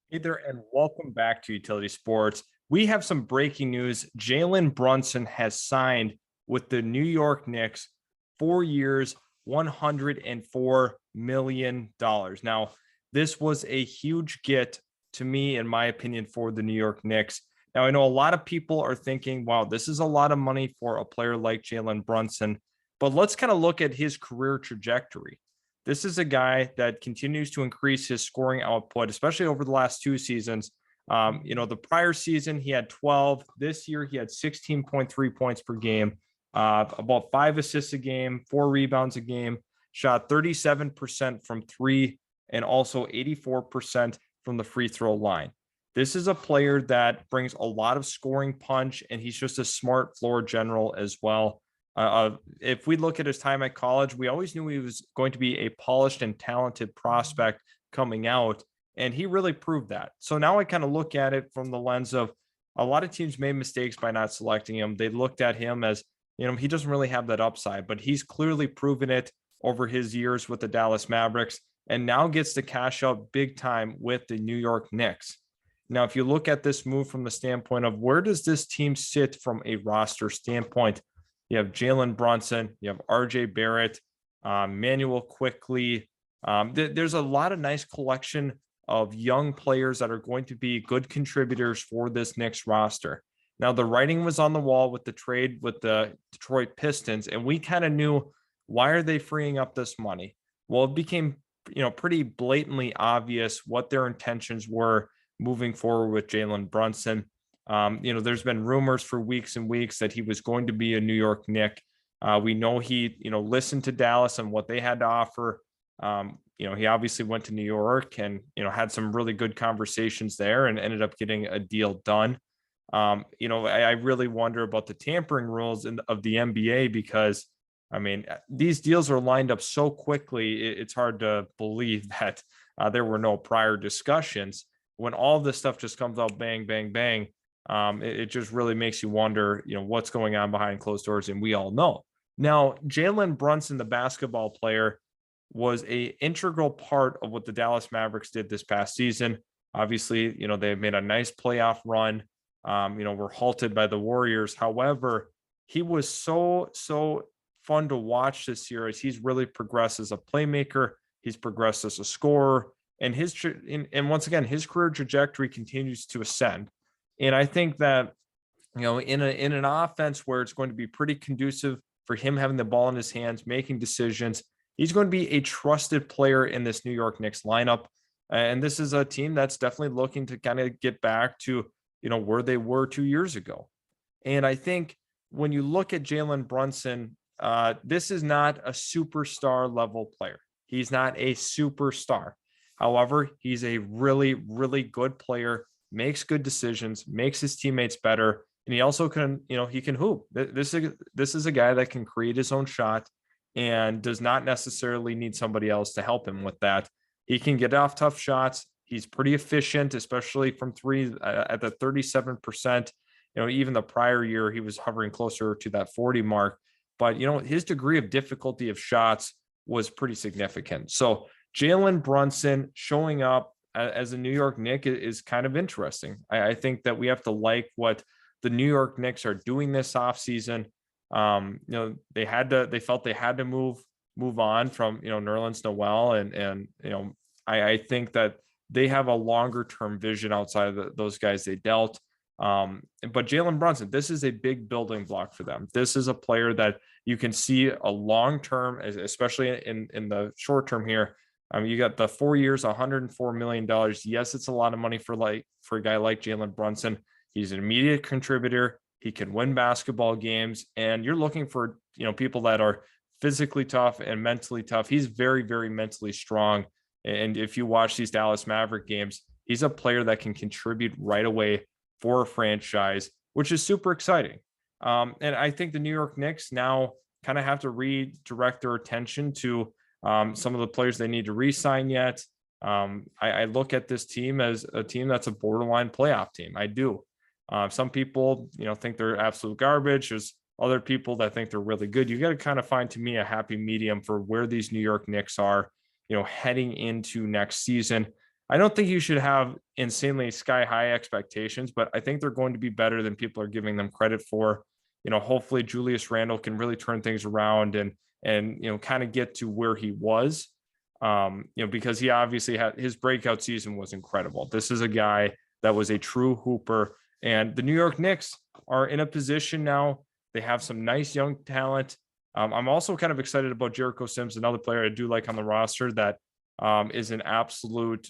Hey there, and welcome back to Utility Sports. We have some breaking news. Jalen Brunson has signed with the New York Knicks, 4 years, $104 million. Now, this was a huge get to me, in my opinion, for the New York Knicks. Now, I know a lot of people are thinking, wow, this is a lot of money for a player like Jalen Brunson, but let's kind of look at his career trajectory. This is a guy that continues to increase his scoring output, especially over the last two seasons. The prior season he had 12. This year he had 16.3 points per game, about 5 assists a game, 4 rebounds a game, shot 37% from three, and also 84% from the free throw line. This is a player that brings a lot of scoring punch, and he's just a smart floor general as well. If we look at his time at college, we always knew he was going to be a polished and talented prospect coming out, and he really proved that. So now I kind of look at it from the lens of a lot of teams made mistakes by not selecting him. They looked at him as, he doesn't really have that upside, but he's clearly proven it over his years with the Dallas Mavericks and now gets to cash out big time with the New York Knicks. Now, if you look at this move from the standpoint of where does this team sit from a roster standpoint, you have Jalen Brunson, you have RJ Barrett, Manuel Quickly. There's a lot of nice collection of young players that are going to be good contributors for this next roster. Now, the writing was on the wall with the trade with the Detroit Pistons, and we kind of knew, why are they freeing up this money? Well, it became, pretty blatantly obvious what their intentions were moving forward with Jalen Brunson. There's been rumors for weeks and weeks that he was going to be a New York Knick. We know he, listened to Dallas and what they had to offer. He obviously went to New York and, had some really good conversations there and ended up getting a deal done. I really wonder about the tampering rules of the NBA because, these deals are lined up so quickly. It's hard to believe that there were no prior discussions when all this stuff just comes out bang, bang, bang. It just really makes you wonder, what's going on behind closed doors, and we all know. Now, Jalen Brunson, the basketball player, was a integral part of what the Dallas Mavericks did this past season. Obviously, they made a nice playoff run. Were halted by the Warriors. However, he was so fun to watch this year as he's really progressed as a playmaker. He's progressed as a scorer, and once again, his career trajectory continues to ascend. And I think that, in an offense where it's going to be pretty conducive for him having the ball in his hands, making decisions, he's going to be a trusted player in this New York Knicks lineup. And this is a team that's definitely looking to kind of get back to, where they were 2 years ago. And I think when you look at Jalen Brunson, this is not a superstar level player. He's not a superstar. However, he's a really, really good player, makes good decisions, makes his teammates better, and he also can, he can hoop. This is a guy that can create his own shot and does not necessarily need somebody else to help him with that. He can get off tough shots. He's pretty efficient, especially from three at the 37%. Even the prior year, he was hovering closer to that 40 mark. But, his degree of difficulty of shots was pretty significant. So Jalen Brunson showing up as a New York Knick is kind of interesting. I think that we have to like what the New York Knicks are doing this offseason. They felt they had to move on from, Nerlens Noel. And I think that they have a longer term vision outside of those guys they dealt. But Jalen Brunson, this is a big building block for them. This is a player that you can see a long term, especially in the short term here. You got the 4 years, $104 million. Yes, it's a lot of money for a guy like Jalen Brunson. He's an immediate contributor. He can win basketball games, and you're looking for, people that are physically tough and mentally tough. He's very, very mentally strong. And if you watch these Dallas Maverick games, he's a player that can contribute right away for a franchise, which is super exciting. And I think the New York Knicks now kind of have to redirect their attention to some of the players they need to re-sign yet. I look at this team as a team that's a borderline playoff team. I do. Some people, think they're absolute garbage. There's other people that think they're really good. You got to kind of find, to me, a happy medium for where these New York Knicks are, heading into next season. I don't think you should have insanely sky high expectations, but I think they're going to be better than people are giving them credit for. Hopefully Julius Randle can really turn things around and kind of get to where he was. Because he obviously had his breakout season was incredible. This is a guy that was a true hooper, and the New York Knicks are in a position now. They have some nice young talent. I'm also kind of excited about Jericho Sims, another player I do like on the roster that is an absolute,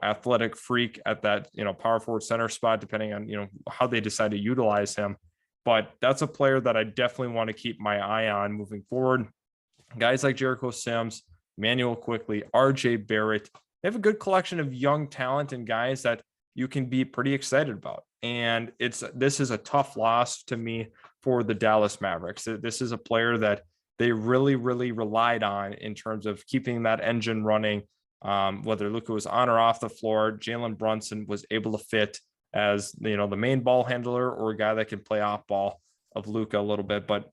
athletic freak at that, power forward center spot, depending on, how they decide to utilize him. But that's a player that I definitely want to keep my eye on moving forward. Guys like Jericho Sims, Manuel Quickly, RJ Barrett, they have a good collection of young talent and guys that you can be pretty excited about. And this is a tough loss to me for the Dallas Mavericks. This is a player that they really, really relied on in terms of keeping that engine running. Whether Luka was on or off the floor, Jalen Brunson was able to fit as the main ball handler or a guy that can play off ball of Luka a little bit. But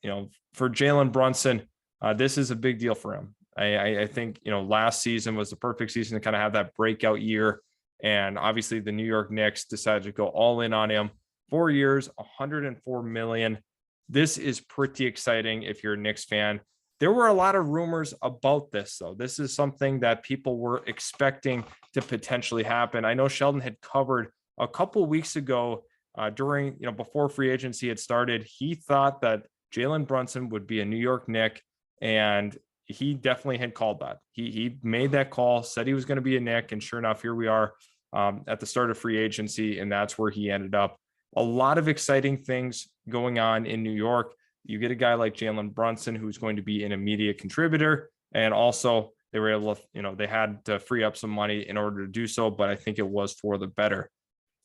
for Jalen Brunson, this is a big deal for him. I think last season was the perfect season to kind of have that breakout year. And obviously the New York Knicks decided to go all in on him. 4 years, $104 million. This is pretty exciting if you're a Knicks fan. There were a lot of rumors about this, though. This is something that people were expecting to potentially happen. I know Sheldon had covered a couple weeks ago during, before free agency had started. He thought that Jalen Brunson would be a New York Knick, and he definitely had called that. He made that call, said he was going to be a Knick, and sure enough, here we are at the start of free agency, and that's where he ended up. A lot of exciting things going on in New York. You get a guy like Jalen Brunson, who's going to be an immediate contributor. And also they were able to, they had to free up some money in order to do so, but I think it was for the better.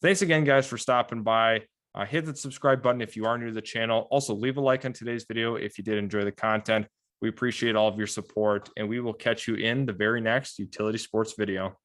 Thanks again, guys, for stopping by. Hit the subscribe button if you are new to the channel. Also, leave a like on today's video if you did enjoy the content. We appreciate all of your support, and we will catch you in the very next Utility Sports video.